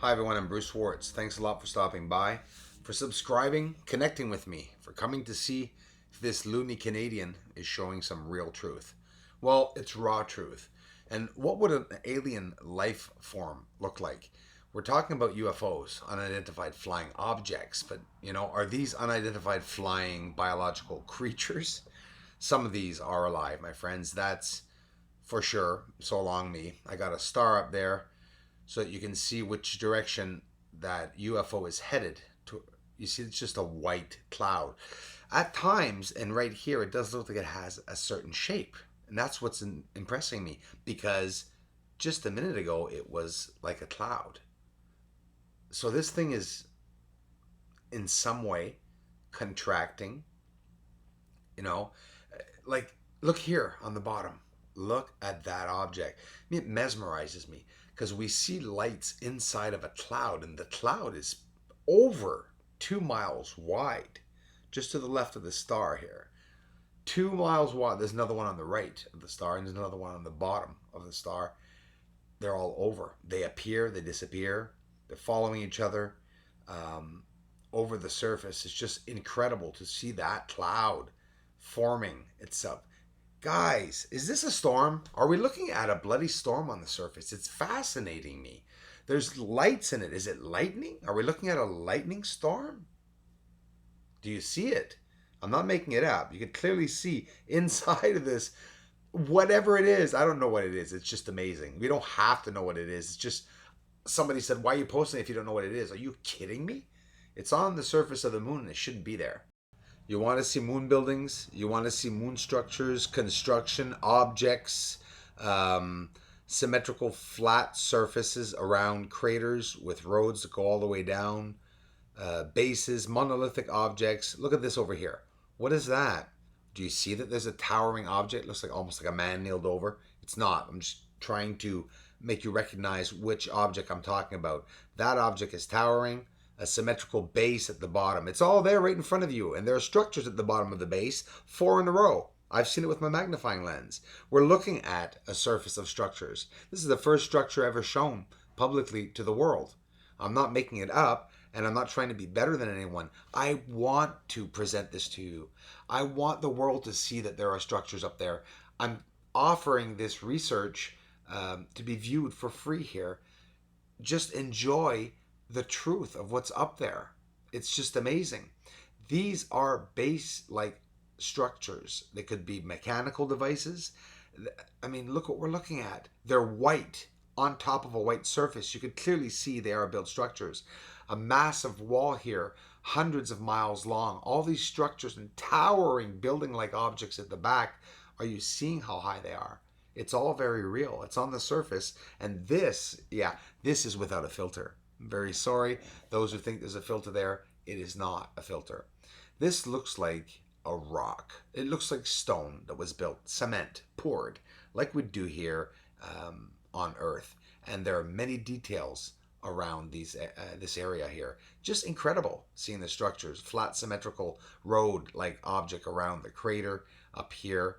Hi everyone, I'm Bruce Schwartz. Thanks a lot for stopping by, for subscribing, connecting with me, for coming to see if this loony Canadian is showing some real truth. Well, it's raw truth. And what would an alien life form look like? We're talking about UFOs, unidentified flying objects, but are these unidentified flying biological creatures? Some of these are alive, my friends. That's for sure. So long me. I got a star up there so that you can see which direction that UFO is headed to. You see, it's just a white cloud. At times, and right here, it does look like it has a certain shape. And that's what's impressing me, because just a minute ago, it was like a cloud. So this thing is in some way contracting, you know, like look here on the bottom. Look at that object. I mean, it mesmerizes me because we see lights inside of a cloud, and the cloud is over 2 miles wide, just to the left of the star here. 2 miles wide. There's another one on the right of the star, and there's another one on the bottom of the star. They're all over. They appear, they disappear. They're following each other over the surface. It's just incredible to see that cloud forming itself. Guys, is this a storm? Are we looking at a bloody storm on the surface? It's fascinating me. There's lights in it. Is it lightning? Are we looking at a lightning storm? Do you see it? I'm not making it up. You can clearly see inside of this, whatever it is. I don't know what it is. It's just amazing. We don't have to know what it is. It's just somebody said, why are you posting if you don't know what it is? Are you kidding me? It's on the surface of the moon and it shouldn't be there. You want to see moon buildings, you want to see moon structures, construction, objects, symmetrical flat surfaces around craters with roads that go all the way down, bases, monolithic objects. Look at this over here. What is that? Do you see that there's a towering object? It looks like almost like a man kneeled over. It's not. I'm just trying to make you recognize which object I'm talking about. That object is towering. A symmetrical base at the bottom. It's all there right in front of you, and there are structures at the bottom of the base, 4 in a row. I've seen it with my magnifying lens. We're looking at a surface of structures. This is the first structure ever shown publicly to the world. I'm not making it up, and I'm not trying to be better than anyone. I want to present this to you. I want the world to see that there are structures up there. I'm offering this research to be viewed for free here. Just enjoy the truth of what's up there. It's just amazing. These are base-like structures. They could be mechanical devices. I mean, look what we're looking at. They're white on top of a white surface. You could clearly see they are built structures. A massive wall here, hundreds of miles long. All these structures and towering building-like objects at the back. Are you seeing how high they are? It's all very real. It's on the surface. And this is without a filter. I'm very sorry. Those who think there's a filter there, it is not a filter. This looks like a rock. It looks like stone that was built, cement, poured, like we do here on Earth. And there are many details around this area here. Just incredible seeing the structures. Flat symmetrical road-like object around the crater up here.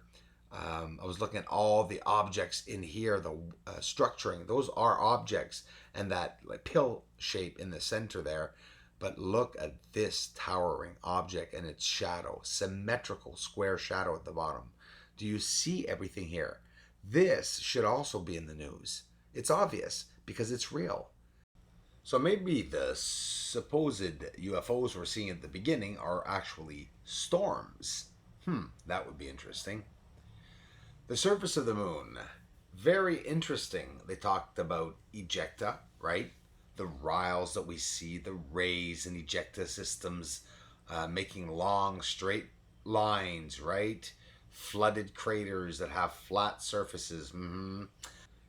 I was looking at all the objects in here, the structuring. Those are objects, and that like pill shape in the center there. But look at this towering object and its shadow, symmetrical square shadow at the bottom. Do you see everything here? This should also be in the news. It's obvious because it's real. So maybe the supposed UFOs we're seeing at the beginning are actually storms. That would be interesting. The surface of the moon, very interesting. They talked about ejecta, right? The riles that we see, the rays and ejecta systems making long, straight lines, right? Flooded craters that have flat surfaces.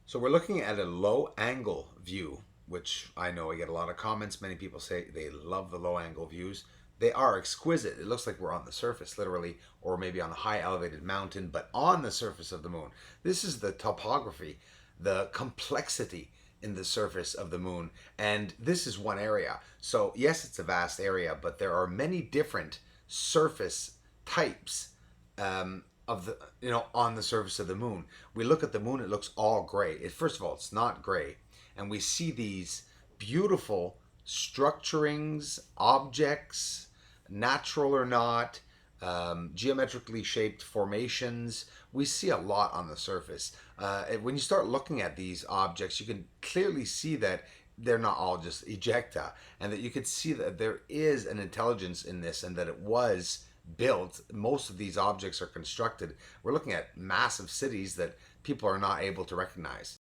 So we're looking at a low angle view, which I know I get a lot of comments. Many people say they love the low angle views. They are exquisite. It looks like we're on the surface, literally, or maybe on a high elevated mountain, but on the surface of the moon. This is the topography, the complexity in the surface of the moon. And this is one area. So yes, it's a vast area, but there are many different surface types of the, on the surface of the moon. We look at the moon, it looks all gray. First of all, it's not gray. And we see these beautiful structurings, objects, natural or not, geometrically shaped formations. We see a lot on the surface. When you start looking at these objects, you can clearly see that they're not all just ejecta, and that you could see that there is an intelligence in this and that it was built. Most of these objects are constructed. We're looking at massive cities that people are not able to recognize.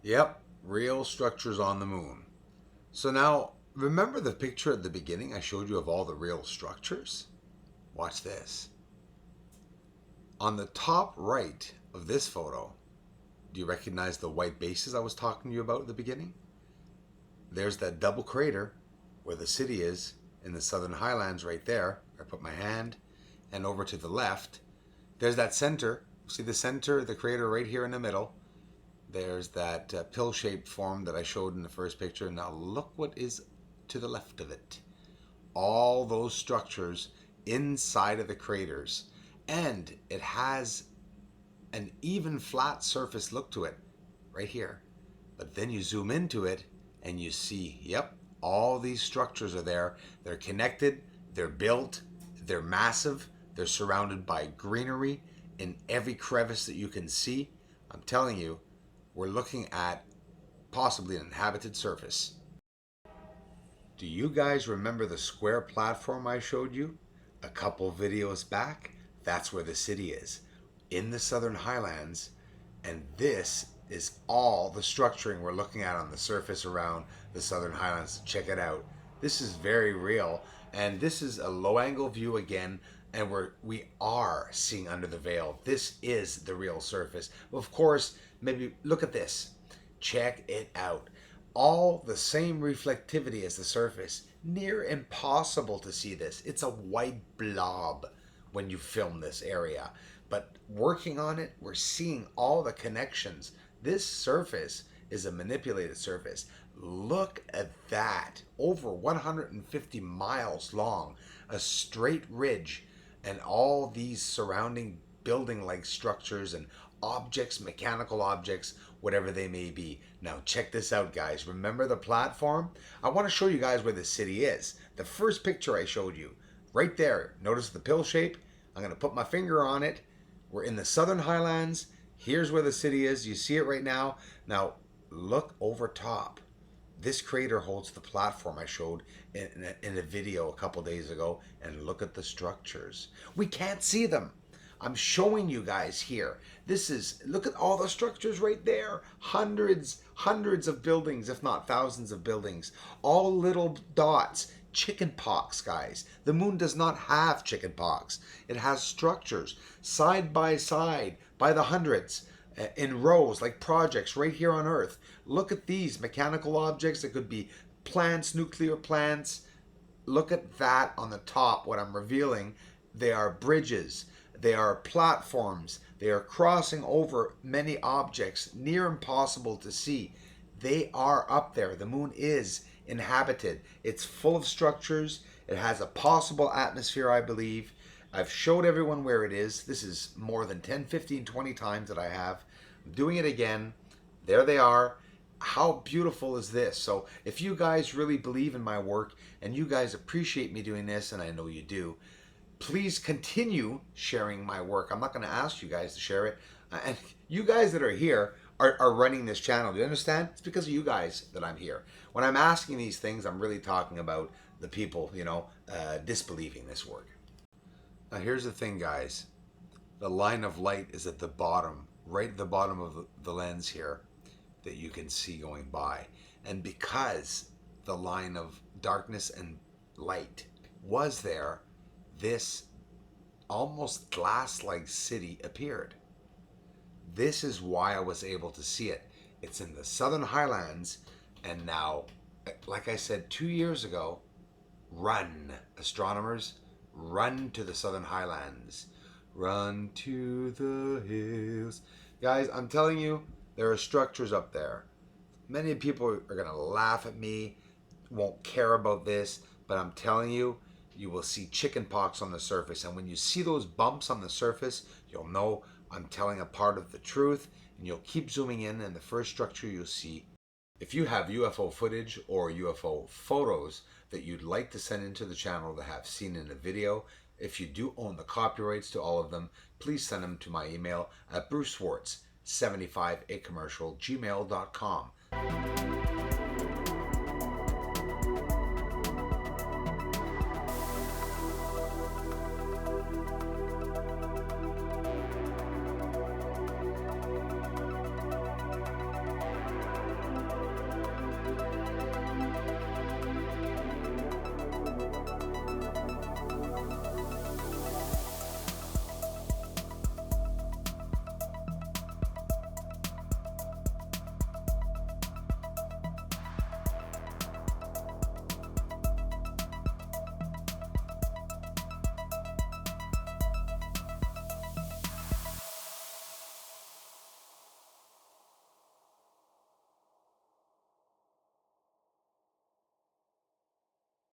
Yep, real structures on the moon. So now, remember the picture at the beginning I showed you of all the real structures? Watch this. On the top right of this photo, do you recognize the white bases I was talking to you about at the beginning? There's that double crater where the city is in the southern highlands right there. I put my hand, and over to the left, there's that center. See the center, the crater right here in the middle. There's that pill-shaped form that I showed in the first picture. Now look what is to the left of it. All those structures inside of the craters. And it has an even flat surface look to it right here. But then you zoom into it and you see, yep, all these structures are there. They're connected, they're built, they're massive, they're surrounded by greenery in every crevice that you can see. I'm telling you, we're looking at possibly an inhabited surface. Do you guys remember the square platform I showed you a couple videos back? That's where the city is, in the southern highlands, and this is all the structuring we're looking at on the surface around the southern highlands. Check it out. This is very real, and this is a low angle view again, and we are seeing under the veil. This is the real surface. Of course, maybe look at this. Check it out. All the same reflectivity as the surface. Near impossible to see this. It's a white blob when you film this area. But working on it, we're seeing all the connections. This surface is a manipulated surface. Look at that. Over 150 miles long. A straight ridge. And all these surrounding building-like structures and objects, mechanical objects, whatever they may be. Now check this out, guys. Remember the platform? I want to show you guys where the city is. The first picture I showed you, right there. Notice the pill shape? I'm going to put my finger on it. We're in the southern highlands. Here's where the city is. You see it right now. Now look over top. This crater holds the platform I showed in a video a couple days ago, and look at the structures. We can't see them. I'm showing you guys here. Look at all the structures right there. Hundreds of buildings, if not thousands of buildings. All little dots. Chicken pox, guys. The moon does not have chicken pox. It has structures side by side by the hundreds in rows like projects right here on Earth. Look at these mechanical objects. It could be plants, nuclear plants. Look at that on the top, what I'm revealing. They are bridges. They are platforms. They are crossing over many objects, near impossible to see. They are up there. The moon is inhabited. It's full of structures. It has a possible atmosphere, I believe. I've showed everyone where it is. This is more than 10, 15, 20 times that I have. I'm doing it again. There they are. How beautiful is this? So if you guys really believe in my work and you guys appreciate me doing this, and I know you do, please continue sharing my work. I'm not going to ask you guys to share it. And you guys that are here are running this channel. Do you understand? It's because of you guys that I'm here. When I'm asking these things, I'm really talking about the people, disbelieving this work. Now here's the thing, guys. The line of light is at the bottom, right at the bottom of the lens here, that you can see going by. And because the line of darkness and light was there, this almost glass-like city appeared. This is why I was able to see it. It's in the southern highlands, and now, like I said 2 years ago, run, astronomers, run to the southern highlands. Run to the hills. Guys, I'm telling you, there are structures up there. Many people are going to laugh at me, won't care about this, but I'm telling you, you will see chicken pox on the surface. And when you see those bumps on the surface, you'll know I'm telling a part of the truth, and you'll keep zooming in, and the first structure you'll see If you have UFO footage or UFO photos that you'd like to send into the channel to have seen in a video, if you do own the copyrights to all of them, please send them to my email at bruceschwartz75acommercial@gmail.com.